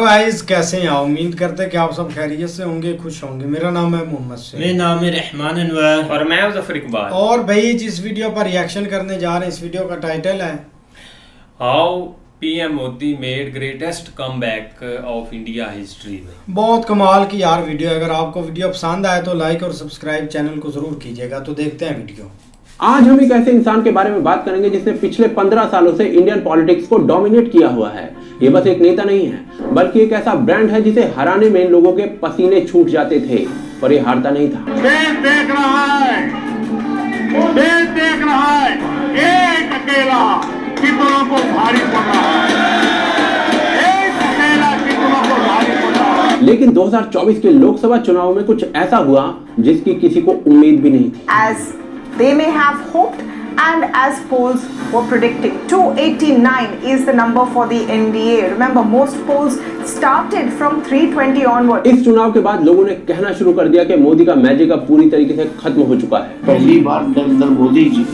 Guys कैसे हैं आप? उम्मीद करते हैं कि आप सब खैरियत से होंगे, खुश होंगे। मेरा नाम है मोहम्मद से, मेरा नाम है रहमान अनवर और मैं ज़फर इकबाल। और भाई जिस वीडियो पर रिएक्शन करने जा रहे हैं, इस वीडियो का टाइटल है how PM Modi made greatest comeback of India history. बहुत कमाल की यार वीडियो है। अगर आपको वीडियो पसंद आए तो लाइक और सब्सक्राइब चैनल को जरूर कीजिएगा। तो देखते हैं वीडियो। आज हम एक ऐसे इंसान के बारे में बात करेंगे जिसने पिछले 15 सालों से इंडियन पॉलिटिक्स को डोमिनेट किया हुआ है। ये बस एक नेता नहीं है, बल्कि एक ऐसा ब्रांड है जिसे हराने में लोगों के पसीने छूट जाते थे, पर ये हारता नहीं था। देश देख रहा है, देश देख रहा है, एक अकेला कितनों को भारी पड़ रहा है, एक अकेला कितनों को भारी पड़ रहा है। लेकिन 2024 के लोकसभा चुनाव में कुछ ऐसा हुआ जिसकी किसी को उम्मीद भी नहीं थी। As they may have hoped and as polls were predicting, 289 is the number for the NDA. Remember, most polls started from 320 onward. इस चुनाव के बाद लोगों ने कहना शुरू कर दिया कि मोदी का मैजिक अब पूरी तरीके से खत्म हो चुका है। पहली बार नरेंद्र मोदी जी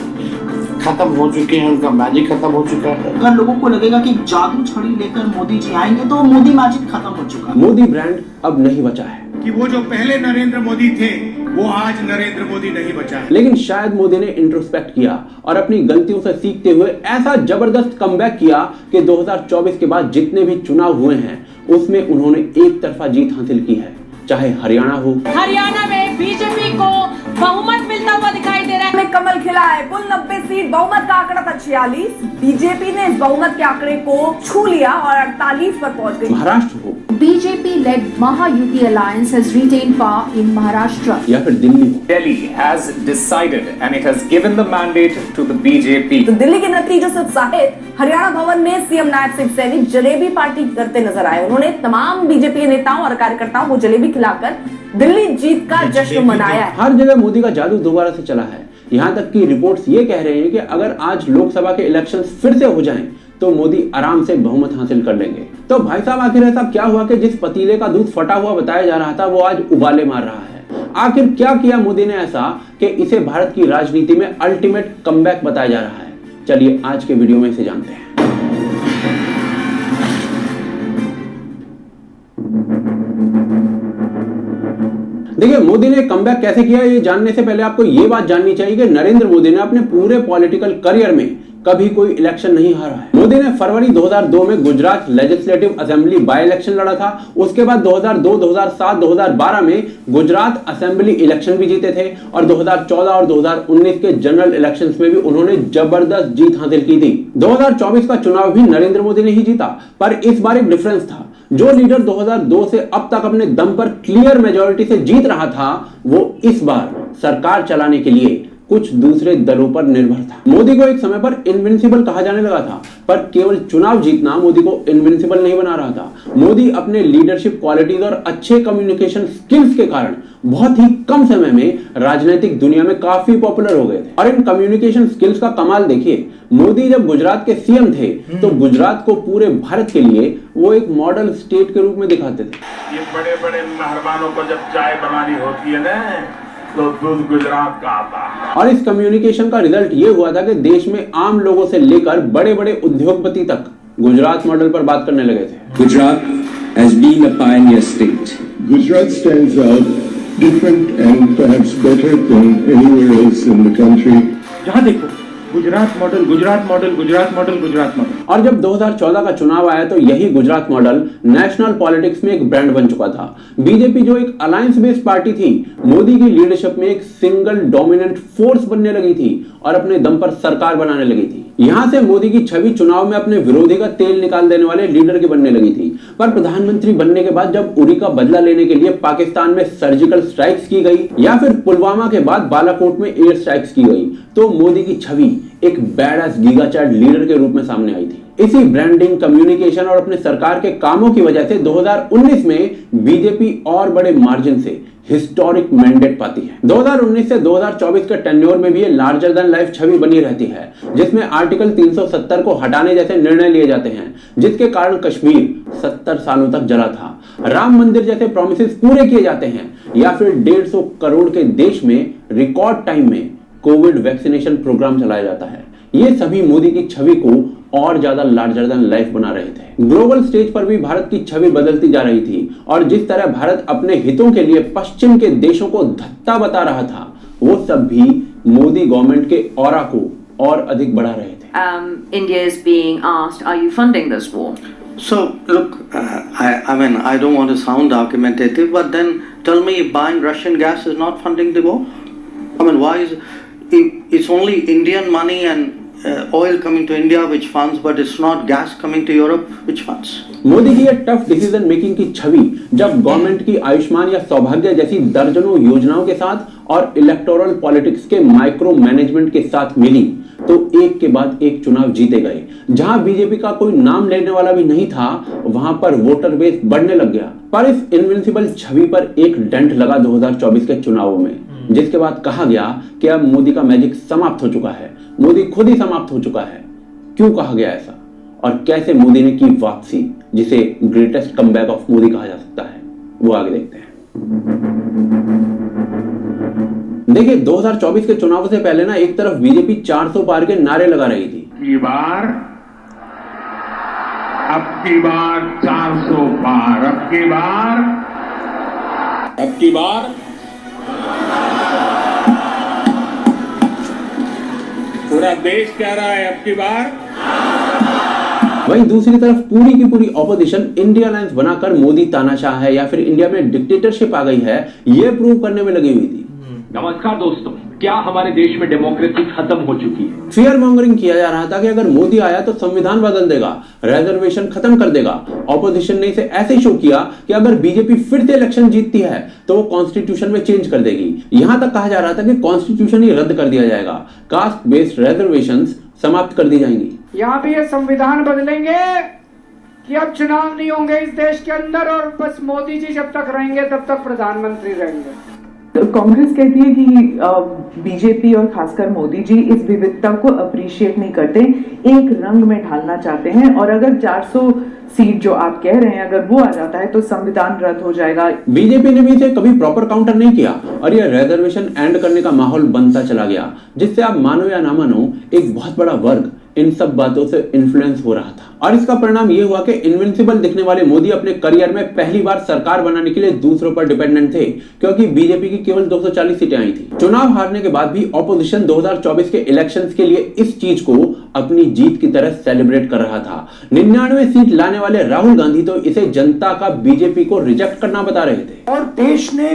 खत्म हो चुके हैं, उनका मैजिक खत्म हो चुका है। अगर लोगों को लगेगा कि जादू छड़ी लेकर मोदी जी आएंगे तो मोदी मैजिक खत्म हो चुका है। मोदी ब्रांड अब नहीं बचा है कि वो जो पहले नरेंद्र मोदी थे वो आज नरेंद्र मोदी नहीं बचा है। लेकिन शायद मोदी ने इंट्रोस्पेक्ट किया और अपनी गलतियों से सीखते हुए ऐसा जबरदस्त कमबैक किया कि 2024 के बाद जितने भी चुनाव हुए हैं उसमें उन्होंने एक तरफा जीत हासिल की है। चाहे हरियाणा हो, हरियाणा में बीजेपी को बहुमत मिलता हुआ दिखाई दे रहा है। में कमल खिला है, कुल 90 सीट, बहुमत का आंकड़ा था 46। बीजेपी ने इस बहुमत के आंकड़े को छू लिया और 48 पर पहुंच गई। महाराष्ट्र हो, BJP-led Mahayuti Alliance has retained power in Maharashtra. या फिर दिल्ली हो, Delhi has decided and it has given the mandate to the BJP. तो दिल्ली के नतीजों से उत्साहित हरियाणा भवन में सीएम नायब सिंह सैनी जलेबी पार्टी करते नजर आए। उन्होंने तमाम बीजेपी नेताओं और कार्यकर्ताओं को जलेबी खिलाकर दिल्ली जीत का जश्न मनाया है। हर जगह मोदी का जादू दोबारा से चला है। यहाँ तक कि रिपोर्ट्स ये कह रहे हैं कि अगर आज लोकसभा के इलेक्शंस फिर से हो जाएं तो मोदी आराम से बहुमत हासिल कर लेंगे। तो भाई साहब, आखिर ऐसा क्या हुआ कि जिस पतीले का दूध फटा हुआ बताया जा रहा था वो आज उबाले मार रहा है? आखिर क्या किया मोदी ने ऐसा कि इसे भारत की राजनीति में अल्टीमेट कमबैक बताया जा रहा है? चलिए आज के वीडियो में इसे जानते हैं। देखिए, मोदी ने कमबैक कैसे किया ये जानने से पहले आपको ये बात जाननी चाहिए कि नरेंद्र मोदी ने अपने पूरे पॉलिटिकल करियर में कभी कोई इलेक्शन नहीं हारा है। मोदी ने फरवरी 2002 में Gujarat legislative assembly by election लड़ा था। उसके बाद 2002, 2007, 2012 में गुजरात असेंबली इलेक्शन भी जीते थे और 2014 और 2019 के जनरल इलेक्शंस में भी उन्होंने जबरदस्त जीत हासिल की थी। 2024 का चुनाव भी नरेंद्र मोदी ने ही जीता, पर इस बार एक डिफरेंस था। जो लीडर 2002 से अब तक अपने दम पर क्लियर मेजॉरिटी से जीत रहा था, वो इस बार सरकार चलाने के लिए कुछ दूसरे दलों पर निर्भर था। मोदी को एक समय पर इनविंसिबल कहा जाने लगा था, पर केवल चुनाव जीतना मोदी को इनविंसिबल नहीं बना रहा था। मोदी अपने लीडरशिप क्वालिटीज और अच्छे कम्युनिकेशन स्किल्स के कारण बहुत ही कम समय में राजनीतिक दुनिया में काफी पॉपुलर हो गए थे। और इन कम्युनिकेशन स्किल्स का कमाल देखिए, मोदी जब गुजरात के सीएम थे तो गुजरात को पूरे भारत के लिए वो एक मॉडल स्टेट के रूप में दिखाते थे। ये बड़े बड़े मेहरबानों को जब चाय बनानी होती है ना तो दूध गुजरात का आता है। और इस कम्युनिकेशन का रिजल्ट ये हुआ था कि देश में आम लोगों से लेकर बड़े बड़े उद्योगपति तक गुजरात मॉडल पर बात करने लगे थे। Gujarat as being a pioneer state. Gujarat stands out different and perhaps better than anywhere else in the country. जहाँ देखो Gujarat model, Gujarat model, Gujarat model, Gujarat model. और जब 2014 का चुनाव आया तो यही गुजरात मॉडल नेशनल पॉलिटिक्स में एक ब्रांड बन चुका था। बीजेपी जो एक अलायंस बेस्ड पार्टी थी, मोदी की लीडरशिप में एक सिंगल डोमिनेंट फोर्स बनने लगी थी और अपने दम पर सरकार बनाने लगी थी। यहां से मोदी की छवि चुनाव में अपने विरोधी का तेल निकाल देने वाले लीडर की बनने लगी थी। पर प्रधानमंत्री बनने के बाद जब उरी का बदला लेने के लिए पाकिस्तान में सर्जिकल स्ट्राइक्स की गई या फिर पुलवामा के बाद बालाकोट में एयर स्ट्राइक्स की गई, तो मोदी की छवि एक बैडएस गीगाचैड लीडर के रूप में सामने आई थी। इसी ब्रांडिंग, कम्युनिकेशन और अपने सरकार के कामों की वजह से 2019 में बीजेपी और बड़े मार्जिन से हिस्टोरिक मैंडेट पाती है। 2019 से 2024 के टेन्योर में भी ये लार्जर देन लाइफ छवि बनी रहती है, जिसमें आर्टिकल 370 को हटाने जैसे निर्णय लिए जाते हैं, जिसके कारण कश्मीर 70 सालों तक जला था। राम मंदिर जैसे प्रोमिसेस पूरे किए जाते हैं या फिर 150 करोड़ के देश में रिकॉर्ड टाइम में कोविड वैक्सीनेशन प्रोग्राम चलाया जाता है। ये सभी मोदी की छवि को और ज्यादा लार्जर देन लाइफ बना रहे थे। ग्लोबल स्टेज पर भी भारत की छवि बदलती जा रही थी और जिस तरह भारत अपने हितों के लिए पश्चिम के देशों को धत्ता बता रहा था, वो सब भी मोदी गवर्नमेंट के ऑरा को और अधिक बढ़ा रहे थे। India is being asked, are you funding this war? So look, I mean, I don't want to sound argumentative, but then tell me, buying Russian gas is not funding the war? I mean, why is it's only Indian money and oil coming to India which funds, but it's not gas coming to Europe which funds? Modi की ये tough decision making की छवि जब government की आयुष्मान या सौभाग्य जैसी दर्जनों योजनाओं के साथ और इलेक्टोरल पॉलिटिक्स के माइक्रो मैनेजमेंट के साथ मिली तो एक के बाद एक चुनाव जीते गए। जहां बीजेपी का कोई नाम लेने वाला भी नहीं था, वहां पर वोटर बेस बढ़ने लग गया। पर इस इनविंसिबल छवि पर एक डेंट लगा 2024 के चुनावों में, जिसके बाद कहा गया कि अब मोदी का मैजिक समाप्त हो चुका है, मोदी खुद ही समाप्त हो चुका है। क्यों कहा गया ऐसा और कैसे मोदी ने की वापसी, जिसे ग्रेटेस्ट कमबैक ऑफ मोदी कहा जा सकता है, वो आगे देखते हैं। देखिए 2024 के चुनाव से पहले ना एक तरफ बीजेपी 400 पार के नारे लगा रही थी। अब की बार 400 पार, अब की बार पूरा देश कह रहा है अब की बार। वहीं दूसरी तरफ पूरी की पूरी ऑपोजिशन इंडिया अलायंस बनाकर मोदी तानाशाह है या फिर इंडिया में डिक्टेटरशिप आ गई है, ये प्रूव करने में लगी हुई थी। नमस्कार दोस्तों, क्या हमारे देश में डेमोक्रेसी खत्म हो चुकी है? फियर मॉन्गरिंग किया जा रहा था कि अगर मोदी आया तो संविधान बदल देगा, रिजर्वेशन खत्म कर देगा। ऑपोजिशन ने इसे ऐसे शो किया कि अगर बीजेपी फिर से इलेक्शन जीतती है तो वो कॉन्स्टिट्यूशन में चेंज कर देगी। यहां तक कहा जा रहा था कि कॉन्स्टिट्यूशन ही रद्द कर दिया जाएगा, कास्ट बेस्ड रिजर्वेशंस समाप्त कर दी जाएंगी। यहाँ भी ये संविधान बदलेंगे कि अब चुनाव नहीं होंगे इस देश के अंदर और बस मोदी जी जब तक रहेंगे तब तक प्रधानमंत्री रहेंगे। कांग्रेस कहती है कि बीजेपी और खासकर मोदी जी इस विविधता को अप्रिशिएट नहीं करते, एक रंग में ढालना चाहते हैं और अगर 400 सीट जो आप कह रहे हैं अगर वो आ जाता है तो संविधान रद्द हो जाएगा। बीजेपी ने भी इसे कभी प्रॉपर काउंटर नहीं किया और ये रिजर्वेशन एंड करने का माहौल बनता चला गया, जिससे आप मानो या ना मानो एक बहुत बड़ा वर्ग इन सब बातों से इन्फ्लुएंस हो रहा था। और इसका परिणाम ये हुआ कि इनविंसिबल दिखने वाले मोदी अपने करियर में पहली बार सरकार बनाने के लिए दूसरों पर डिपेंडेंट थे, क्योंकि बीजेपी की केवल 240 सीटें आई थी। चुनाव हारने के बाद भी ऑपोजिशन 2024 के इलेक्शंस के लिए इस चीज को अपनी जीत की तरह सेलिब्रेट कर रहा था। 99 सीट लाने वाले राहुल गांधी तो इसे जनता का बीजेपी को रिजेक्ट करना बता रहे थे। और देश ने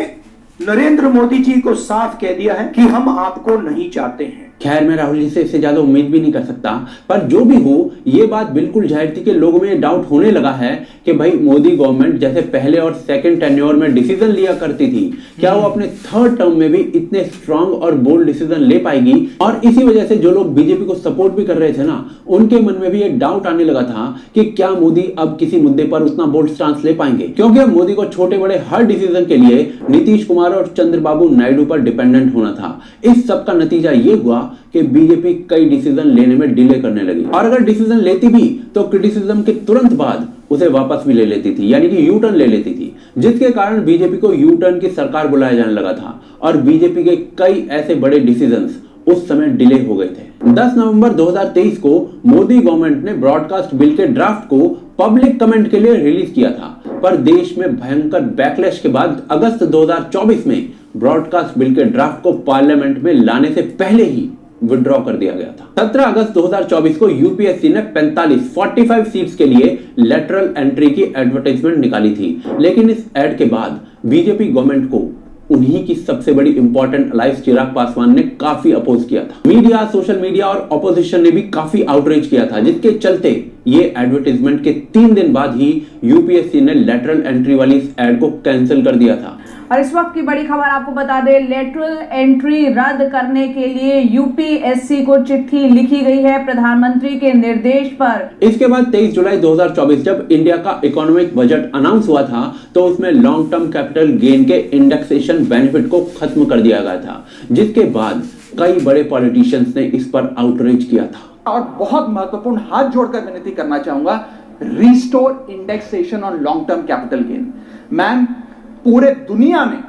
नरेंद्र मोदी जी को साफ कह दिया है कि हम आपको नहीं चाहते हैं। खैर मैं राहुल जी से इससे ज्यादा उम्मीद भी नहीं कर सकता, पर जो भी हो ये बात बिल्कुल जाहिर थी कि लोगों में डाउट होने लगा है कि भाई मोदी गवर्नमेंट जैसे पहले और सेकंड टेन्योर में डिसीजन लिया करती थी, क्या वो अपने थर्ड टर्म में भी इतने स्ट्रांग और बोल्ड डिसीजन ले पाएगी। और इसी वजह से जो लोग बीजेपी को सपोर्ट भी कर रहे थे ना, उनके मन में भी एक डाउट आने लगा था कि क्या मोदी अब किसी मुद्दे पर उतना बोल्ड स्टांस ले पाएंगे, क्योंकि अब मोदी को छोटे बड़े हर डिसीजन के लिए नीतीश कुमार और चंद्रबाबू नायडू पर डिपेंडेंट होना था। इस सब का नतीजा ये हुआ कि बीजेपी कई डिसीजन लेने में डिले करने लगी और अगर डिसीजन लेती भी तो क्रिटिसिज्म के तुरंत बाद उसे वापस भी ले लेती थी, यानी कि यू टर्न ले लेती थी, जिसके कारण बीजेपी को यू टर्न की सरकार बुलाया जाने लगा था और बीजेपी के कई ऐसे बड़े डिसीजंस उस समय डिले हो गए थे। 10 नवंबर 2023 को मोदी गवर्नमेंट ने ब्रॉडकास्ट बिल के ड्राफ्ट को पब्लिक कमेंट के लिए रिलीज किया था, पर देश में भयंकर बैकलैश के बाद अगस्त 2024 में ब्रॉडकास्ट बिल के ड्राफ्ट को पार्लियामेंट में लाने से पहले ही विड्रॉ कर दिया गया था। 17 अगस्त 2024 को यूपीएससी ने 45 सीट्स के लिए लेटरल एंट्री की एडवर्टाइजमेंट निकाली थी, लेकिन इस एड के बाद बीजेपी गवर्नमेंट को उन्हीं की सबसे बड़ी इंपॉर्टेंट अलाइज चिराग पासवान ने काफी अपोज किया था। मीडिया, सोशल मीडिया और ऑपोजिशन ने भी काफी आउटरीच किया था, जिसके चलते ये एडवर्टाइजमेंट के 3 दिन बाद ही यूपीएससी ने लेटरल एंट्री वाली इस एड को कैंसिल कर दिया था। और इस वक्त की बड़ी खबर आपको बता दें, लेटरल एंट्री रद्द करने के लिए यूपीएससी को चिट्ठी लिखी गई है प्रधानमंत्री के निर्देश पर। इसके बाद 23 जुलाई 2024 जब इंडिया का इकोनॉमिक बजट अनाउंस हुआ था तो उसमें लॉन्ग टर्म कैपिटल गेन के इंडेक्सेशन बेनिफिट को खत्म कर दिया गया था, जिसके बाद कई बड़े पॉलिटिशियंस ने इस पर आउटरीच किया था। और बहुत महत्वपूर्ण हाथ जोड़कर विनती करना चाहूंगा, restore indexation on long term capital gain. Ma'am, पूरे दुनिया में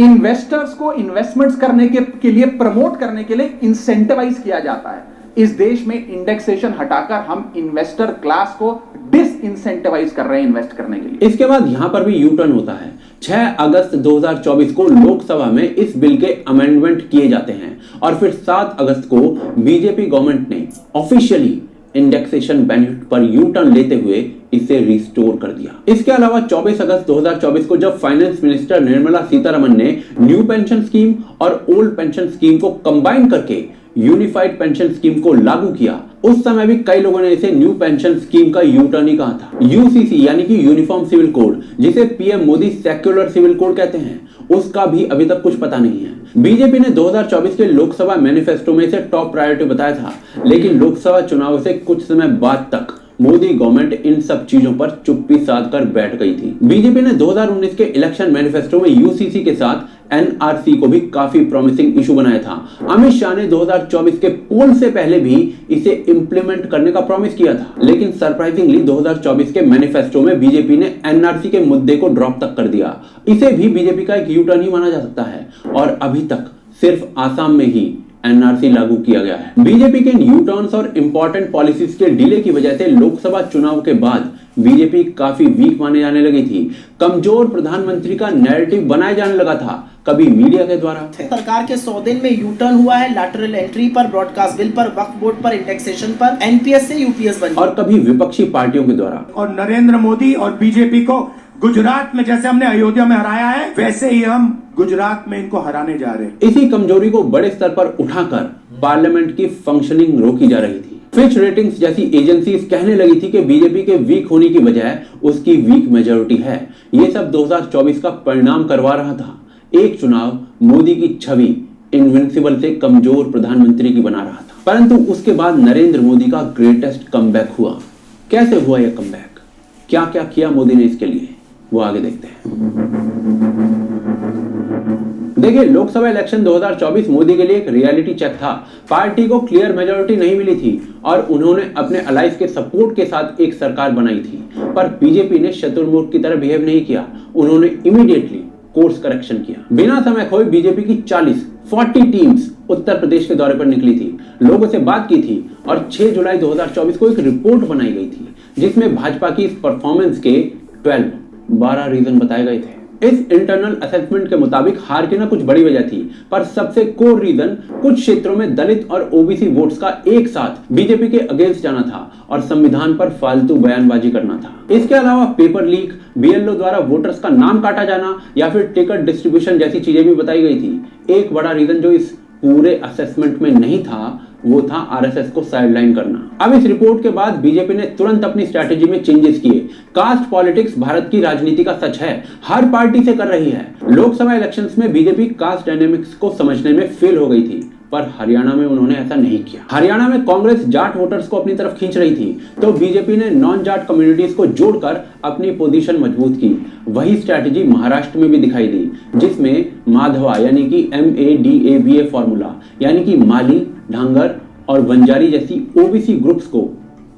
इन्वेस्टर्स को इन्वेस्टमेंट्स करने के लिए प्रमोट करने के लिए इंसेंटिवाइज किया जाता है, इस देश में इंडेक्सेशन हटाकर हम इन्वेस्टर क्लास को डिसइंसेंटिवाइज कर रहे हैं इन्वेस्ट करने के लिए। इसके बाद यहां पर भी यू टर्न होता है। 6 अगस्त 2024 को लोकसभा में इस बिल के अमेंडमेंट किए जाते हैं और फिर 7 अगस्त को बीजेपी गवर्नमेंट ने ऑफिशियली इंडेक्सेशन बेनिफिट पर यू टर्न लेते हुए इसे रिस्टोर कर दिया। इसके अलावा 24 अगस्त 2024 को जब फाइनेंस मिनिस्टर निर्मला सीतारमण ने न्यू पेंशन स्कीम और ओल्ड पेंशन स्कीम को कंबाइन करके यूनिफाइड पेंशन स्कीम को लागू किया, उस समय भी कई लोगों ने इसे न्यू पेंशन स्कीम का यू टर्न ही कहा था। यूसीसी यानी कि यूनिफॉर्म सिविल कोड, जिसे PM Modi secular civil code कहते हैं, उसका भी अभी तक कुछ पता नहीं है। बीजेपी ने 2024 के लोकसभा मैनिफेस्टो में इसे टॉप प्रायोरिटी बताया था, लेकिन लोकसभा चुनाव से कुछ समय बाद तक मोदी गवर्नमेंट इन सब चीजों पर चुप्पी साध कर बैठ गई थी। बीजेपी ने 2019 के इलेक्शन मैनिफेस्टो में यूसीसी के साथ एनआरसी को भी काफी प्रॉमिसिंग इशू बनाया था। अमित शाह ने 2024 के पोल से पहले भी इसे इंप्लीमेंट करने का प्रॉमिस किया था, लेकिन सरप्राइजिंगली 2024 के मैनिफेस्टो में बीजेपी ने एनआरसी के मुद्दे को ड्रॉप तक कर दिया। इसे भी बीजेपी का एक यू टर्न ही माना जा सकता है और अभी तक सिर्फ आसाम में ही एनआरसी लागू किया गया है। बीजेपी के न्यू टर्न्स और इंपॉर्टेंट पॉलिसीज के डिले की वजह से लोकसभा चुनाव के बाद बीजेपी काफी वीक माने जाने लगी थी। कमजोर प्रधानमंत्री का नैरेटिव बनाया जाने लगा था, कभी मीडिया के द्वारा। सरकार के 100 दिन में यू टर्न हुआ है, लैटरल एंट्री पर, ब्रॉडकास्ट बिल पर, वक्फ बोर्ड पर, इंडेक्सेशन पर, एनपीएस से यूपीएस बन, और कभी विपक्षी पार्टियों के द्वारा। और नरेंद्र मोदी और बीजेपी को गुजरात में जैसे हमने अयोध्या में हराया है, वैसे ही हम गुजरात में इनको हराने जा रहे हैं। इसी कमजोरी को बड़े स्तर पर उठाकर पार्लियामेंट की फंक्शनिंग रोकी जा रही थी। फिच रेटिंग्स जैसी एजेंसीज कहने लगी थी कि बीजेपी के वीक होने की बजाय उसकी वीक मेजोरिटी है। ये सब 2024 का परिणाम करवा रहा था। एक चुनाव मोदी की छवि इनविंसिबल से कमजोर प्रधानमंत्री की बना रहा था, परंतु उसके बाद नरेंद्र मोदी का ग्रेटेस्ट कमबैक हुआ। कैसे हुआ यह कमबैक, क्या क्या किया मोदी ने इसके लिए, वो आगे देखते हैं। देखिए, लोकसभा इलेक्शन 2024 मोदी के लिए एक रियलिटी चेक था। पार्टी को क्लियर मेजोरिटी नहीं मिली थी और उन्होंने अपने अलाइज के सपोर्ट के साथ एक सरकार बनाई थी, पर बीजेपी ने शत्रुमुख की तरह बिहेव नहीं किया। उन्होंने इमीडिएटली कोर्स करेक्शन किया। बिना समय खोए बीजेपी की 40 टीम्स उत्तर प्रदेश के दौरे पर निकली थी, लोगों से बात की थी और 6 जुलाई 2024 को एक रिपोर्ट बनाई गई थी जिसमें भाजपा की इस परफॉर्मेंस के 12 रीजन बताए गए थे। इस इंटरनल असेसमेंट के मुताबिक हार की ना कुछ बड़ी वजह थी, पर सबसे कोर रीजन कुछ क्षेत्रों में दलित और ओबीसी वोट्स का एक साथ बीजेपी के अगेंस्ट जाना था और संविधान पर फालतू बयानबाजी करना था। इसके अलावा पेपर लीक, बीएलओ द्वारा वोटर्स का नाम काटा जाना या फिर टिकट डिस्ट्रीब्यूशन जैसी चीजें भी बताई गई थी। एक बड़ा रीजन जो इस पूरे असेसमेंट में नहीं था वो था आरएसएस को साइडलाइन करना। अब इस रिपोर्ट के बाद बीजेपी ने तुरंत अपनी स्ट्रैटेजी में चेंजेस किए। कास्ट पॉलिटिक्स भारत की राजनीति का सच है, हर पार्टी से कर रही है। लोकसभा इलेक्शंस में बीजेपी कास्ट डायनेमिक्स को समझने में फेल हो गई थी, पर हरियाणा में उन्होंने ऐसा नहीं किया। हरियाणा में कांग्रेस जाट वोटर्स को अपनी तरफ खींच रही थी, तो बीजेपी ने नॉन जाट कम्युनिटीज को जोड़कर अपनी पोजीशन मजबूत की। वही स्ट्रैटेजी महाराष्ट्र में भी दिखाई दी, जिसमें माधवा यानी कि MADABA फॉर्मूला यानी कि माली, ढांगर और बंजारी जैसी ओबीसी ग्रुप्स को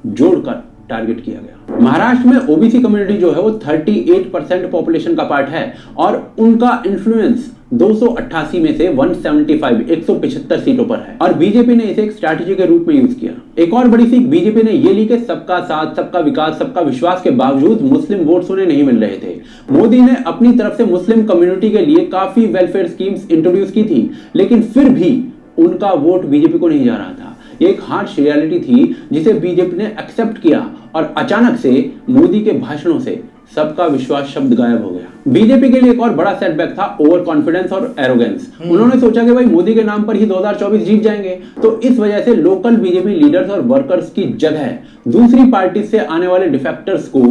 जोड़कर टारगेट किया गया। महाराष्ट्र में ओबीसी कम्युनिटी जो है वो 38% पॉपुलेशन का पार्ट है और उनका इन्फ्लुएंस 288 में से 175 सीटों पर है और बीजेपी ने इसे एक स्ट्रैटेजी के रूप में यूज किया। एक और बड़ी सीख बीजेपी ने ये ली कि सबका साथ, सबका विकास, सबका विश्वास के बावजूद मुस्लिम वोट्स उन्हें नहीं मिल रहे थे। मोदी ने अपनी तरफ से मुस्लिम कम्युनिटी के लिए काफी वेलफेयर स्कीम्स इंट्रोड्यूस की थी, लेकिन फिर भी उनका वोट बीजेपी को नहीं जा रहा था। एक हार्श रियलिटी थी जिसे बीजेपी ने एक्सेप्ट किया और अचानक से मोदी के भाषणों से सबका विश्वास शब्द गायब हो गया। बीजेपी के लिए एक और बड़ा सेटबैक था ओवर कॉन्फिडेंस और एरोगेंस। उन्होंने सोचा कि भाई मोदी के नाम पर ही 2024 जीत जाएंगे, तो इस वजह से लोकल बीजेपी लीडर्स और वर्कर्स की जगह दूसरी पार्टी से आने वाले डिफेक्टर्स को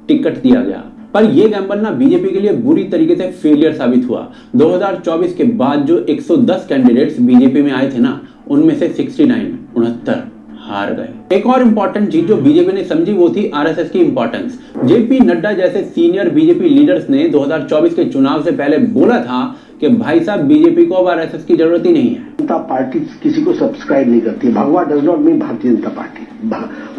टिकट दिया गया। पर यह गैम्बल ना बीजेपी के लिए बुरी तरीके से फेलियर साबित हुआ। 2024 के बाद जो 110 कैंडिडेट्स बीजेपी में आए थे ना, उनमें से 69 हार गए। एक और इंपॉर्टेंट चीज जो बीजेपी ने समझी वो थी आरएसएस की इंपॉर्टेंस। जेपी नड्डा जैसे सीनियर बीजेपी लीडर्स ने 2024 के चुनाव से पहले बोला था कि भाई साहब बीजेपी को अब आरएसएस की जरूरत ही नहीं है। जनता पार्टी किसी को सब्सक्राइब नहीं करती। भगवा does not mean Bharatiya Janata party.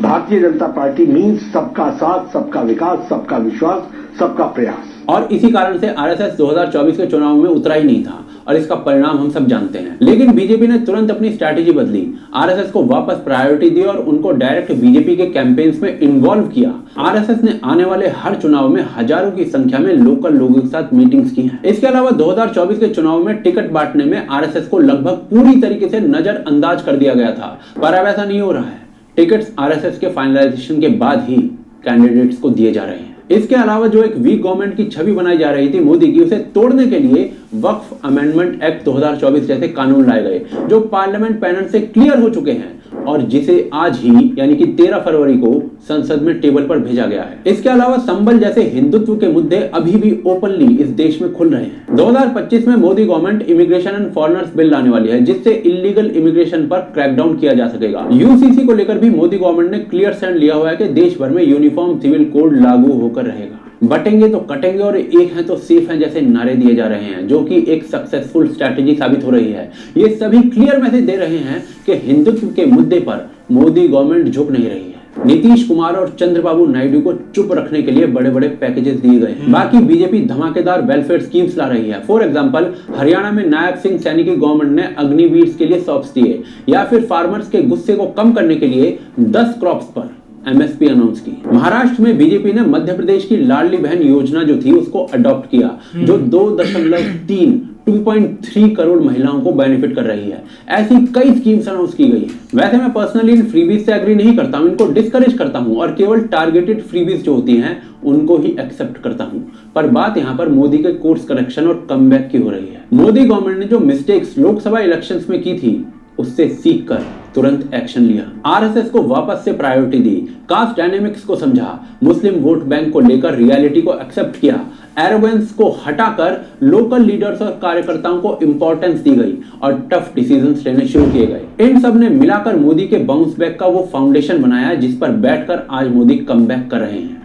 Bharatiya Janata party means सबका साथ, सबका विकास, सबका विश्वास, सबका प्रयास। और इसी कारण से आरएसएस 2024 के चुनाव में उतरा ही नहीं था और इसका परिणाम हम सब जानते हैं। लेकिन बीजेपी ने तुरंत अपनी स्ट्रैटेजी बदली, आरएसएस को वापस प्रायोरिटी दी और उनको डायरेक्ट बीजेपी के कैंपेन्स में इन्वॉल्व किया। आरएसएस ने आने वाले हर चुनाव में हजारों की संख्या में लोकल लोगों के साथ मीटिंग्स की हैं। इसके अलावा 2024 के चुनाव में टिकट बांटने में आरएसएस को लगभग पूरी तरीके से नजरअंदाज कर दिया गया था, पर अब ऐसा नहीं हो रहा है। टिकट्स आरएसएस के फाइनलाइजेशन के बाद ही कैंडिडेट्स को दिए जा रहे हैं। इसके अलावा जो एक वीक गवर्नमेंट की छवि बनाई जा रही थी मोदी की, उसे तोड़ने के लिए वक्फ अमेंडमेंट एक्ट 2024 जैसे कानून लाए गए, जो पार्लियामेंट पैनल से क्लियर हो चुके हैं और जिसे आज ही यानी कि 13 फरवरी को संसद में टेबल पर भेजा गया है। इसके अलावा संबल जैसे हिंदुत्व के मुद्दे अभी भी ओपनली इस देश में खुल रहे हैं। 2025 में Modi government immigration and foreigners bill लाने वाली है, जिससे इलीगल इमिग्रेशन पर क्रैकडाउन किया जा सकेगा। यूसीसी को लेकर भी मोदी गवर्नमेंट ने क्लियर स्टैंड लिया हुआ है कि देश भर में यूनिफॉर्म सिविल कोड लागू होकर रहेगा। बटेंगे तो कटेंगे और एक है तो सेफ है जैसे नारे दिए जा रहे हैं, जो कि एक सक्सेसफुल स्ट्रैटेजी साबित हो रही है। ये सभी क्लियर मैसेज दे रहे हैं कि हिंदुत्व के मुद्दे पर मोदी गवर्नमेंट झुक नहीं रही है। नीतीश कुमार और चंद्रबाबू नायडू को चुप रखने के लिए बड़े बड़े पैकेजेस दिए गए हैं। बाकी बीजेपी धमाकेदार वेलफेयर स्कीम्स ला रही है। फॉर एग्जांपल, हरियाणा में नायब सिंह सैनी की गवर्नमेंट ने अग्निवीर के लिए सॉफ्ट दिए, या फिर फार्मर्स के गुस्से को कम करने के लिए 10 क्रॉप्स पर एमएसपी अनाउंस की। महाराष्ट्र में बीजेपी ने मध्य प्रदेश की लाडली बहन योजना जो थी उसको अडॉप्ट किया, जो 2.3 करोड़ महिलाओं को बेनिफिट कर रही है। ऐसी कई स्कीम्स अनाउंस की गई हैं। वैसे मैं पर्सनली इन फ्रीबीज से एग्री नहीं करता हूं, इनको डिस्करेज करता हूं और केवल टारगेटेड फ्रीबीज जो होती हैं उनको ही एक्सेप्ट करता हूं। पर बात यहां पर मोदी के कोर्स करेक्शन और कमबैक की हो रही है। मोदी गवर्नमेंट ने जो मिस्टेक्स लोकसभा इलेक्शंस में की थी उससे सीख कर तुरंत एक्शन लिया। आरएसएस को वापस से प्रायोरिटी दी, कास्ट डायनेमिक्स को समझा, मुस्लिम वोट बैंक को लेकर रियलिटी को एक्सेप्ट किया, एरोगेंस को हटाकर लोकल लीडर्स और कार्यकर्ताओं को इंपॉर्टेंस दी गई और टफ डिसीजंस लेने शुरू किए गए। इन सब ने मिलाकर मोदी के बाउंस बैक का वो फाउंडेशन बनाया जिस पर बैठकर आज मोदी कमबैक कर रहे हैं।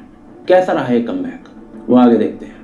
कैसा रहा है कमबैक, वो आगे देखते हैं।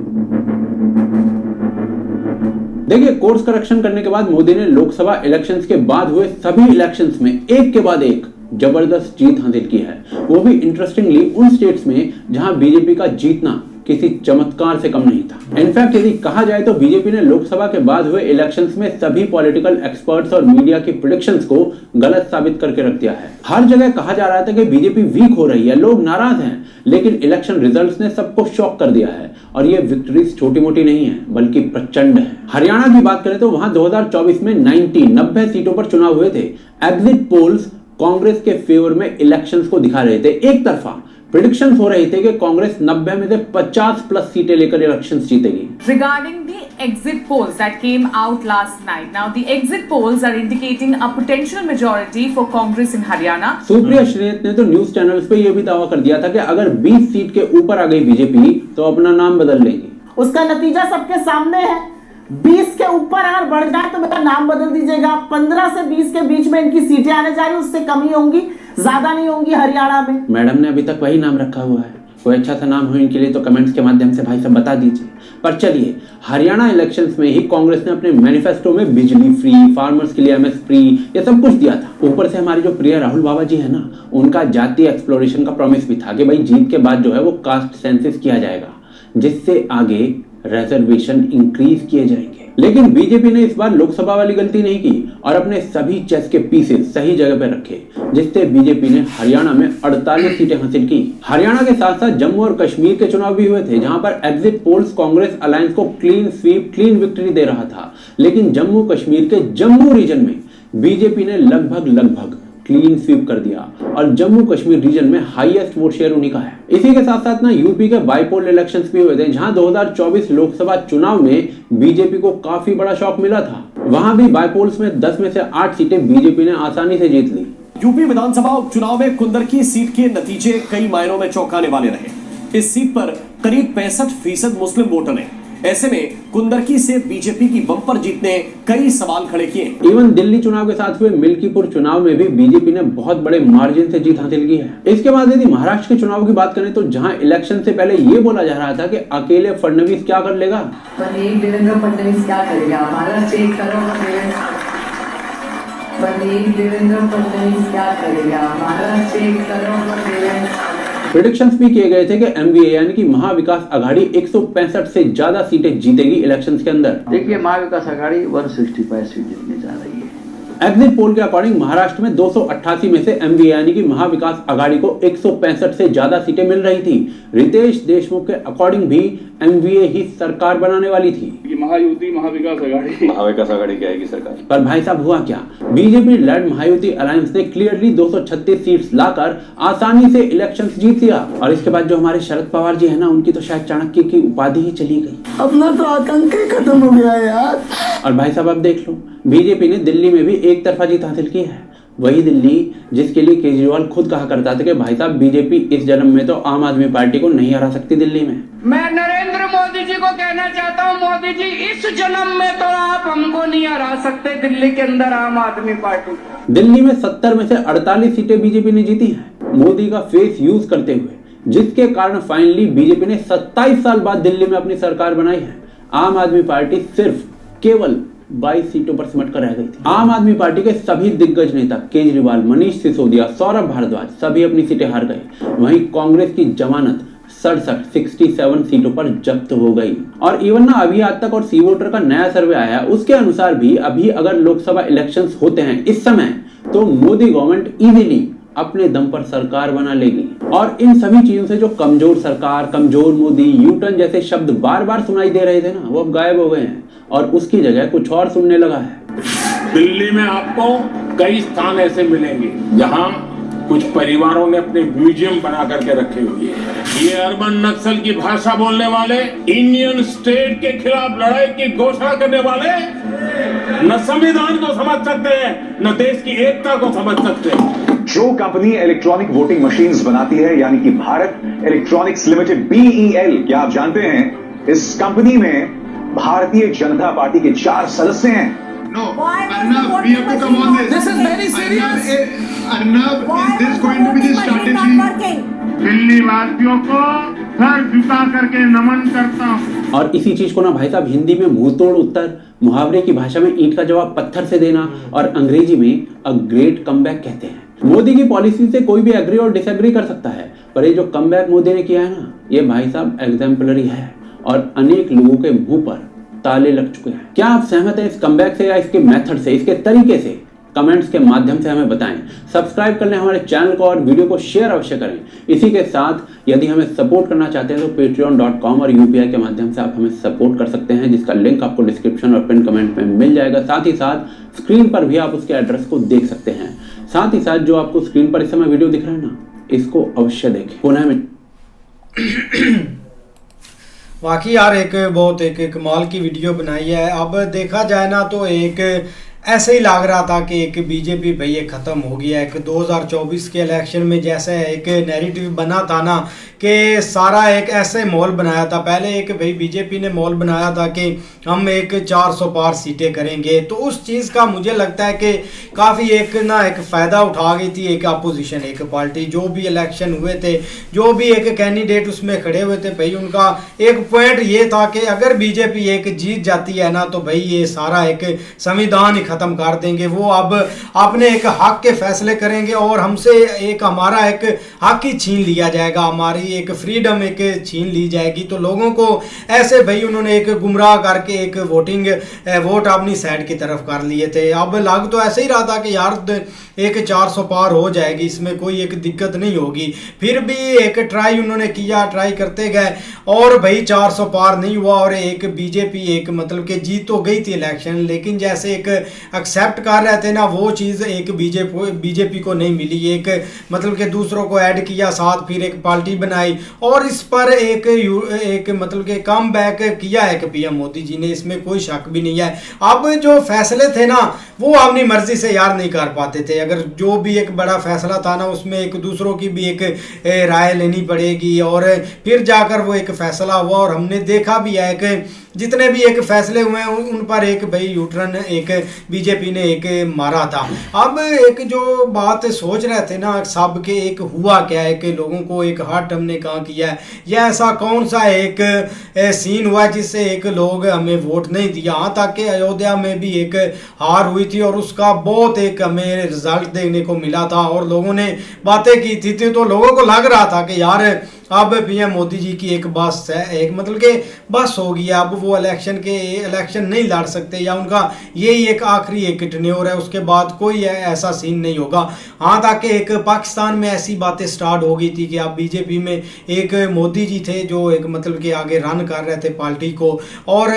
देखिए, कोर्स करेक्शन करने के बाद मोदी ने लोकसभा इलेक्शंस के बाद हुए सभी इलेक्शंस में एक के बाद एक जबरदस्त जीत हासिल की है, वो भी इंटरेस्टिंगली उन स्टेट्स में जहां बीजेपी का जीतना किसी चमत्कार से कम नहीं था। इनफैक्ट यदि कहा जाए तो बीजेपी ने लोकसभा के बाद हुए इलेक्शंस में सभी पॉलिटिकल एक्सपर्ट्स और मीडिया की प्रेडिक्शंस को गलत साबित करके रख दिया है। हर जगह कहा जा रहा था कि बीजेपी वीक हो रही है, लोग नाराज हैं, लेकिन इलेक्शन रिजल्ट्स ने सबको शॉक कर दिया है और ये विक्ट्रीज छोटी मोटी नहीं है बल्कि प्रचंड है। हरियाणा की बात करें तो वहां 2024 में 90 सीटों पर चुनाव हुए थे। एग्जिट पोल्स कांग्रेस के फेवर में इलेक्शंस को दिखा रहे थे। एक तरफा प्रेडिक्शंस हो रहे थे कि कांग्रेस 90 में से 50 प्लस सीटें लेकर इलेक्शंस जीतेगी। Regarding the exit polls that came out last night, now the exit polls are indicating a potential majority for Congress in Haryana. Supriya Shrinate ने तो न्यूज चैनल्स पे ये भी दावा कर दिया था कि अगर 20 सीट के ऊपर आ गई बीजेपी तो अपना नाम बदल लेगी। उसका नतीजा सबके सामने है। 20 के ऊपर अगर बढ़ जाए तो मेरा नाम बदल दीजिएगा। 15 से 20 के बीच में इनकी सीटें आने जा रही, उससे कम ही होंगी, ज्यादा नहीं होंगी हरियाणा में। मैडम ने अभी तक वही नाम रखा हुआ है। कोई अच्छा सा नाम हो इनके लिए तो कमेंट्स के माध्यम से भाई सब बता दीजिए। पर चलिए, हरियाणा इलेक्शंस में ही कांग्रेस ने अपने मैनिफेस्टो में बिजली फ्री, फार्मर्स के लिए एमएस फ्री, ये सब कुछ दिया था। ऊपर से हमारे जो प्रिय राहुल बाबा जी है ना, उनका जातीय एक्सप्लोरेशन का प्रॉमिस भी था कि भाई जीत के बाद जो है वो कास्ट सेंसस किया जाएगा, जिससे आगे रिजर्वेशन इंक्रीज किए जाएंगे। लेकिन बीजेपी ने इस बार लोकसभा वाली गलती नहीं की और अपने सभी चेस के पीसेस सही जगह पर रखे, जिससे बीजेपी ने हरियाणा में 48 सीटें हासिल की। हरियाणा के साथ साथ जम्मू और कश्मीर के चुनाव भी हुए थे, जहां पर एग्जिट पोल्स कांग्रेस अलायंस को क्लीन स्वीप, क्लीन विक्ट्री दे रहा था। लेकिन जम्मू कश्मीर के जम्मू रीजन में बीजेपी ने लगभग क्लीन स्वीप कर दिया और जम्मू कश्मीर रीजन में हाईएस्ट वोट शेयर उन्हीं का है। इसी के साथ साथ ना यूपी के बाईपोल इलेक्शंस भी हुए थे, जहां 2024 लोकसभा चुनाव में बीजेपी को काफी बड़ा शॉक मिला था। वहां भी बाईपोल्स में 10 में से 8 सीटें बीजेपी ने आसानी से जीत ली। यूपी विधानसभा उपचुनाव में कुंदरकी सीट के नतीजे कई मायनों में चौंकाने वाले रहे। इस सीट पर करीब 65% मुस्लिम वोटर हैं। ऐसे में कुंदरकी से बीजेपी की बम्पर जीत ने कई सवाल खड़े किए। इवन दिल्ली चुनाव के साथ हुए मिल्कीपुर चुनाव में भी बीजेपी ने बहुत बड़े मार्जिन से जीत हासिल की है। इसके बाद यदि महाराष्ट्र के चुनाव की बात करें तो जहां इलेक्शन से पहले ये बोला जा रहा था कि अकेले फडणवीस क्या कर लेगा, देवेंद्र फडणवीस क्या करेगा, महाराष्ट्र एक तरफ देवेंद्र फडणवीस क्या करेगा, महाराष्ट्र एक तरफ प्रेडिक्शंस भी किए गए थे कि एमवीए यानी कि महाविकास आघाड़ी 165 से ज्यादा सीटें जीतेगी इलेक्शंस के अंदर। देखिए महाविकास आघाड़ी 165 सीट जीतने जा रही है। एग्जिट पोल के अकॉर्डिंग महाराष्ट्र में 288 में से एमवीए यानी कि महाविकास आघाड़ी को 165 से ज्यादा सीटें मिल रही थी। रितेश देशमुख के अकॉर्डिंग भी एमवीए ही सरकार बनाने वाली थी। महायुति महाविकास आघाड़ी की आएगी सरकार। पर भाई साहब हुआ क्या, बीजेपी लेड महायुति अलायंस ने क्लियरली 236 सीट्स लाकर आसानी से इलेक्शंस जीत लिया। और इसके बाद जो हमारे शरद पवार जी है ना, उनकी तो शायद चाणक्य की उपाधि ही चली गई। अपना तो आतंक खत्म हो गया यार। और भाई साहब अब देख लो, बीजेपी ने दिल्ली में भी एक तरफा जीत हासिल की है। वही दिल्ली जिसके लिए केजरीवाल खुद कहा करता था कि भाई साहब बीजेपी इस जन्म में तो आम आदमी पार्टी को नहीं हरा सकती दिल्ली में। मैं नरेंद्र मोदी जी को कहना चाहता हूं, मोदी जी इस जन्म में तो आप हमको नहीं हरा सकते दिल्ली के अंदर आम आदमी पार्टी। दिल्ली में 70 में से 48 सीटें बीजेपी ने जीती हैं मोदी का फेस यूज करते हुए, जिसके कारण फाइनली बीजेपी ने 27 साल बाद दिल्ली में अपनी सरकार बनाई है। आम आदमी पार्टी सिर्फ केवल 22 सीटों पर सिमट कर रह गई थी। आम आदमी पार्टी के सभी दिग्गज नेता केजरीवाल, मनीष सिसोदिया, सौरभ भारद्वाज सभी अपनी सीटें हार गए। वहीं कांग्रेस की जमानत 67 सीटों पर जब्त हो गई। और इवन ना अभी आज तक और सी वोटर का नया सर्वे आया, उसके अनुसार भी अभी अगर लोकसभा इलेक्शंस होते हैं इस समय, तो मोदी गवर्नमेंट इजीली अपने दम पर सरकार बना लेगी। और इन सभी चीजों से जो कमजोर सरकार, कमजोर मोदी, यूटर्न जैसे शब्द बार बार सुनाई दे रहे थे ना, वो अब गायब हो गए हैं और उसकी जगह कुछ और सुनने लगा है। दिल्ली में आपको कई स्थान ऐसे मिलेंगे जहां कुछ परिवारों ने अपने म्यूजियम बना करके रखे हुए हैं। ये अर्बन नक्सल की भाषा बोलने वाले, इंडियन स्टेट के खिलाफ लड़ाई की घोषणा करने वाले न संविधान को समझ सकते हैं, न देश की एकता को समझ सकते हैं। जो कंपनी इलेक्ट्रॉनिक वोटिंग मशीन्स बनाती है, यानी कि भारत इलेक्ट्रॉनिक्स लिमिटेड BEL, क्या आप जानते हैं इस कंपनी में भारतीय जनता पार्टी के 4 सदस्य हैं। No, Arnab, we have to come on this. This is very serious. Arnab, is this going to be the strategy? Delhi वासियों को सर झुका करके नमन करता हूँ। और इसी चीज को ना भाई साहब हिंदी में मुंह तोड़ उत्तर, मुहावरे की भाषा में ईंट का जवाब पत्थर से देना और अंग्रेजी में अ ग्रेट कमबैक कहते हैं। मोदी की पॉलिसी से कोई भी एग्री और डिसएग्री कर सकता है, पर ये जो कमबैक मोदी ने किया है ना, ये भाई साहब एग्जाम्पलरी है और अनेक लोगों के मुंह पर ताले लग चुके हैं। क्या आप सहमत हैं इस कमबैक से या इसके मेथड से, इसके तरीके से? कमेंट्स के माध्यम से हमें बताएं। सब्सक्राइब कर लें हमारे चैनल को और वीडियो को शेयर अवश्य करें। इसी के साथ यदि हमें सपोर्ट करना चाहते हैं तो patreon.com और UPI के माध्यम से आप हमें सपोर्ट कर सकते हैं, जिसका लिंक आपको डिस्क्रिप्शन और पिन कमेंट में मिल जाएगा। साथ ही साथ स्क्रीन पर भी आप उसके एड्रेस को देख सकते हैं। साथ ही साथ जो आपको स्क्रीन पर इस समय वीडियो दिख रहा है ना, इसको अवश्य देखें। पुनः वाकई यार एक बहुत एक कमाल की वीडियो बनाई है। अब देखा जाए ना तो एक ऐसे ही लग रहा था कि एक बीजेपी भैया ख़त्म हो गया। एक 2024 के इलेक्शन में जैसे एक नैरेटिव बना था ना कि सारा एक ऐसे माहौल बनाया था। पहले एक भाई बीजेपी ने माहौल बनाया था कि हम एक 400 पार सीटें करेंगे, तो उस चीज़ का मुझे लगता है कि काफ़ी एक फ़ायदा उठा गई थी एक अपोजिशन, एक पार्टी। जो भी इलेक्शन हुए थे, जो भी एक कैंडिडेट उसमें खड़े हुए थे भाई, उनका एक पॉइंट ये था कि अगर बीजेपी एक जीत जाती है ना तो भाई ये सारा एक संविधान ही ख़त्म कर देंगे। वो अब अपने एक हक के फैसले करेंगे और हमसे एक हमारा एक हक ही छीन लिया जाएगा, हमारी एक फ्रीडम एक छीन ली जाएगी। तो लोगों को ऐसे भाई उन्होंने एक गुमराह करके एक वोट अपनी साइड की तरफ कर लिए थे। अब लग तो ऐसे ही रहा था कि यार एक 400 पार हो जाएगी, इसमें कोई एक दिक्कत नहीं होगी। फिर भी एक ट्राई उन्होंने किया, ट्राई करते गए और भाई 400 पार नहीं हुआ और एक बीजेपी एक मतलब कि जीत तो गई थी इलेक्शन, लेकिन जैसे एक एक्सेप्ट कर रहे थे ना वो चीज़ एक बीजेपी को नहीं मिली। एक मतलब कि दूसरों को ऐड किया साथ, फिर एक पार्टी बनाई और इस पर एक मतलब कि कम बैक किया है कि पीएम मोदी जी ने, इसमें कोई शक भी नहीं है। अब जो फैसले थे ना वो अपनी मर्जी से यार नहीं कर पाते थे। अगर जो भी एक बड़ा फैसला था ना उसमें एक दूसरों की भी एक राय लेनी पड़ेगी और फिर जाकर वो एक फैसला हुआ। और हमने देखा भी है कि जितने भी एक फैसले हुए हैं उन पर एक भाई यूटर्न एक बीजेपी ने एक मारा था। अब एक जो बात सोच रहे थे ना सब के एक हुआ क्या है कि लोगों को एक हार्ट हमने कहाँ किया है, या ऐसा कौन सा एक सीन हुआ जिससे एक लोग हमें वोट नहीं दिया। हाँ तक कि अयोध्या में भी एक हार हुई थी और उसका बहुत एक हमें रिजल्ट देखने को मिला था और लोगों ने बातें की थी तो लोगों को लग रहा था कि यार अब पीएम मोदी जी की एक बस है, एक मतलब कि बस हो गई है, अब वो इलेक्शन नहीं लड़ सकते या उनका यही एक आखिरी एक टेन्योर है, उसके बाद कोई ऐसा सीन नहीं होगा। हाँ ताकि एक पाकिस्तान में ऐसी बातें स्टार्ट हो गई थी कि अब बीजेपी में एक मोदी जी थे जो एक मतलब कि आगे रन कर रहे थे पार्टी को और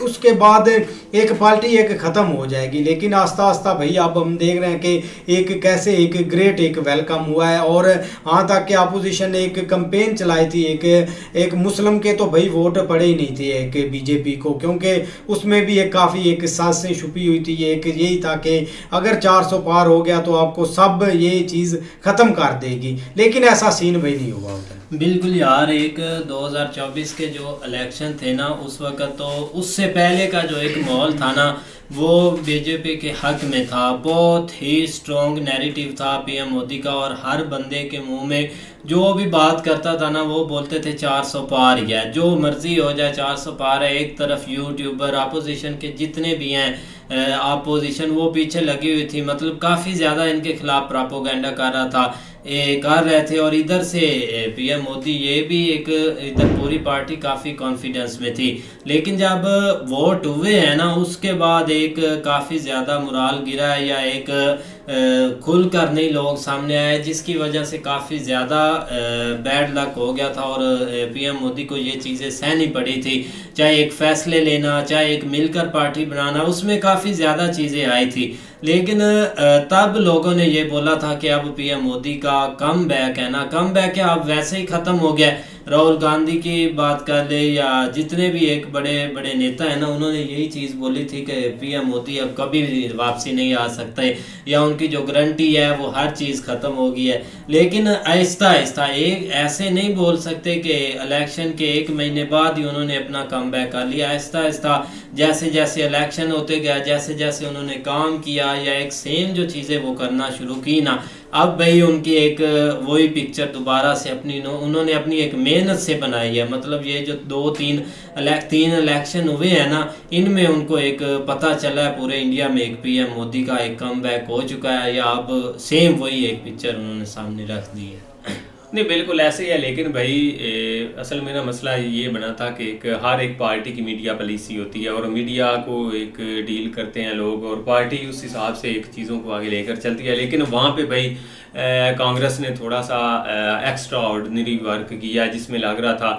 उसके बाद एक पार्टी एक ख़त्म हो जाएगी। लेकिन आस्ता आस्ता भाई अब हम देख रहे हैं कि एक कैसे एक ग्रेट एक वेलकम हुआ है और हाँ तक कि अपोजिशन ने एक कंपेन चलाई थी एक मुस्लिम के तो भाई वोट पड़े ही नहीं थे एक बीजेपी को, क्योंकि उसमें भी एक काफ़ी एक सांसें छुपी हुई थी। एक यही था कि अगर 400 पार हो गया तो आपको सब ये चीज़ ख़त्म कर देगी, लेकिन ऐसा सीन भाई नहीं हुआ होता। बिल्कुल यार, एक 2024 के जो इलेक्शन थे ना उस वक्त तो उससे पहले का जो एक माहौल था ना वो बीजेपी के हक में था। बहुत ही स्ट्रॉन्ग नैरेटिव था पीएम मोदी का और हर बंदे के मुंह में जो भी बात करता था ना वो बोलते थे 400 पार गया, जो मर्जी हो जाए 400 पार है। एक तरफ यूट्यूबर अपोजिशन के जितने भी हैं अपोजिशन वो पीछे लगी हुई थी, मतलब काफ़ी ज़्यादा इनके खिलाफ प्रोपेगेंडा कर रहा था कर रहे थे। और इधर से पीएम मोदी ये भी एक इधर पूरी पार्टी काफ़ी कॉन्फिडेंस में थी। लेकिन जब वोट हुए हैं ना उसके बाद एक काफ़ी ज़्यादा मुराल गिरा है या एक खुल कर नहीं लोग सामने आए, जिसकी वजह से काफ़ी ज़्यादा बैड लक हो गया था और पीएम मोदी को ये चीज़ें सहनी पड़ी थी। चाहे एक फ़ैसले लेना, चाहे एक मिलकर पार्टी बनाना, उसमें काफ़ी ज़्यादा चीज़ें आई थी। लेकिन तब लोगों ने ये बोला था कि अब पीएम मोदी का कम बैक है ना, कम बैक है अब वैसे ही ख़त्म हो गया। राहुल गांधी की बात कर ले या जितने भी एक बड़े बड़े नेता हैं ना उन्होंने यही चीज़ बोली थी कि पीएम मोदी अब कभी भी वापसी नहीं आ सकते या उनकी जो गारंटी है वो हर चीज़ ख़त्म हो गई है। लेकिन आहिस्ता आहिस्ता एक ऐसे नहीं बोल सकते कि इलेक्शन के 1 महीने बाद ही उन्होंने अपना कम बैक कर लिया। आहिस्ता आहिस्ता जैसे जैसे इलेक्शन होते गया, जैसे जैसे उन्होंने काम किया या एक सेम जो चीज़ें वो करना शुरू की ना, अब भाई उनकी एक वही पिक्चर दोबारा से उन्होंने अपनी एक मेहनत से बनाई है। मतलब ये जो 2-3 इलेक्शन हुए हैं ना इनमें उनको एक पता चला है पूरे इंडिया में एक पीएम मोदी का एक कमबैक हो चुका है या अब सेम वही एक पिक्चर उन्होंने सामने रख दी है। नहीं बिल्कुल ऐसे ही है। लेकिन भाई असल में ना मसला ये बना था कि हर एक पार्टी की मीडिया पॉलिसी होती है और मीडिया को एक डील करते हैं लोग और पार्टी उस हिसाब से एक चीज़ों को आगे लेकर चलती है। लेकिन वहाँ पे भाई कांग्रेस ने थोड़ा सा एक्स्ट्रा ऑर्डिनरी वर्क किया जिसमें लग रहा था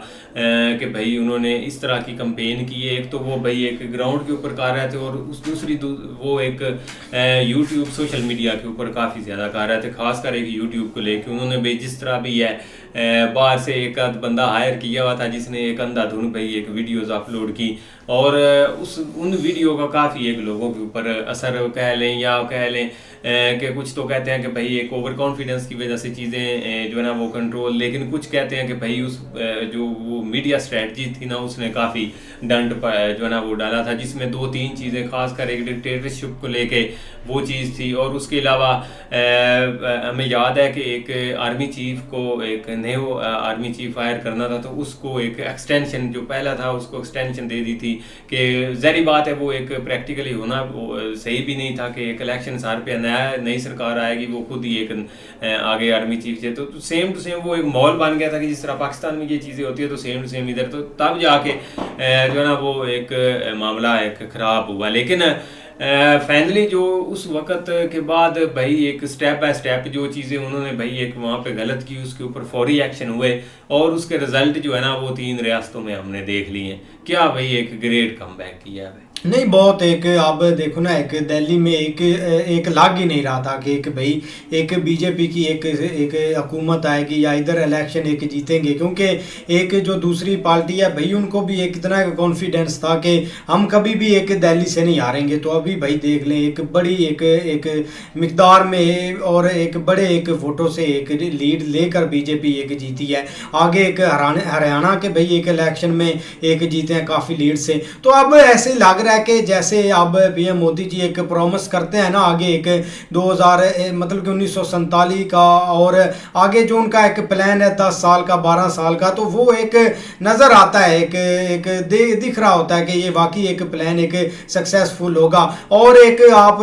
कि भाई उन्होंने इस तरह की कंपेन की है। एक तो वो भाई एक ग्राउंड के ऊपर कर रहे थे और दूसरी वो एक यूट्यूब सोशल मीडिया के ऊपर काफ़ी ज़्यादा कर रहे थे, खासकर एक यूट्यूब को लेके उन्होंने भाई जिस तरह भी बाहर से एक बंदा हायर किया हुआ था जिसने एक अंधाधुन भाई एक वीडियोस अपलोड की और उन वीडियो का काफ़ी एक लोगों के ऊपर असर कह लें या कह लें कि कुछ तो कहते हैं कि भाई एक ओवर कॉन्फिडेंस की वजह से चीज़ें जो है ना वो कंट्रोल, लेकिन कुछ कहते हैं कि भाई उस जो वो मीडिया स्ट्रेटजी थी ना उसने काफ़ी डंड जो है ना वो डाला था जिसमें 2-3 चीज़ें खासकर एक डिक्टेटरशिप को लेके वो चीज़ थी। और उसके अलावा हमें याद है कि एक आर्मी चीफ को एक नए आर्मी चीफ हायर करना था तो उसको एक एक्सटेंशन जो पहला था उसको एक्सटेंशन दे दी थी कि ज़ाहिर बात है वो एक प्रैक्टिकली होना सही भी नहीं था कि एक इलेक्शन सार पे नई सरकार आएगी वो खुद ही एक आगे आर्मी चीफ से तो सेम टू सेम वो एक माहौल बन गया था कि जिस तरह पाकिस्तान में ये चीज़ें होती है तो सेम टू सेम इधर तो तब जाके जो है ना वो एक मामला एक ख़राब हुआ। लेकिन फाइनली जो उस वक़्त के बाद भाई एक स्टेप बाय स्टेप जो चीज़ें उन्होंने भाई एक वहाँ पे गलत की उसके ऊपर फौरी एक्शन हुए और उसके रिजल्ट जो है ना वो 3 रियासतों में हमने देख लिए हैं। क्या भाई एक ग्रेट कमबैक किया है। नहीं, बहुत एक अब देखो ना, एक दिल्ली में एक लाग ही नहीं रहा था कि एक भाई एक बीजेपी की एक हुकूमत आएगी या इधर इलेक्शन एक जीतेंगे, क्योंकि एक जो दूसरी पार्टी है भाई उनको भी एक इतना कॉन्फिडेंस था कि हम कभी भी एक दिल्ली से नहीं हारेंगे। तो अभी भाई देख लें, एक बड़ी एक मिकदार में और एक बड़े एक वोटों से एक लीड लेकर बीजेपी एक जीती है। आगे एक हरियाणा के भाई एक इलेक्शन में एक जीते हैं काफ़ी लीड से। तो अब ऐसे लग रहा है कि जैसे अब पीएम मोदी जी एक प्रॉमिस करते हैं ना आगे एक 2000 मतलब कि 1947 का, और आगे जो उनका एक प्लान है 10 साल का 12 साल का, तो वो एक नज़र आता है, एक दिख रहा होता है कि ये वाकई एक प्लान एक सक्सेसफुल होगा। और एक आप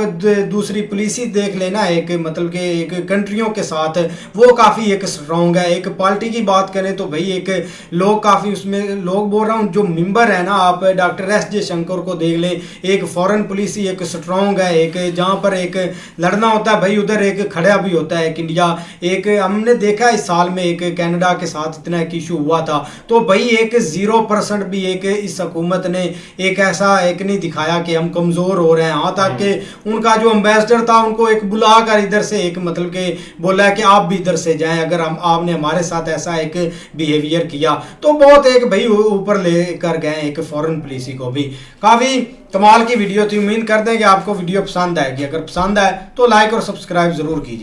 दूसरी पॉलिसी देख लेना, एक मतलब कि एक कंट्रियों के साथ वो काफ़ी एक स्ट्रॉन्ग है। एक पार्टी की बात करें तो भाई एक लोग काफ़ी उसमें लोग बोल रहा हूँ जो मेंबर है ना, आप डॉक्टर एस जयशंकर को देख ले, एक फॉरेन पॉलिसी एक स्ट्रॉन्ग है, एक जहाँ पर एक लड़ना होता है भाई उधर एक खड़ा भी होता है एक इंडिया। एक हमने देखा इस साल में एक कनाडा के साथ इतना एक इशू हुआ था, तो भाई एक 0% भी एक इस हुकूमत ने एक ऐसा एक नहीं दिखाया कि हम कमज़ोर हो रहे हैं। हाँ, ताकि उनका जो एम्बेसडर था उनको एक बुला कर इधर से एक मतलब कि बोला है कि आप भी इधर से जाएं अगर हम आपने हमारे साथ ऐसा एक बिहेवियर किया। तो बहुत एक भाई ऊपर लेकर गए एक फॉरेन पॉलिसी को भी। काफ़ी कमाल की वीडियो थी, उम्मीद करते हैं कि आपको वीडियो पसंद आएगी। अगर पसंद आए तो लाइक और सब्सक्राइब ज़रूर कीजिए।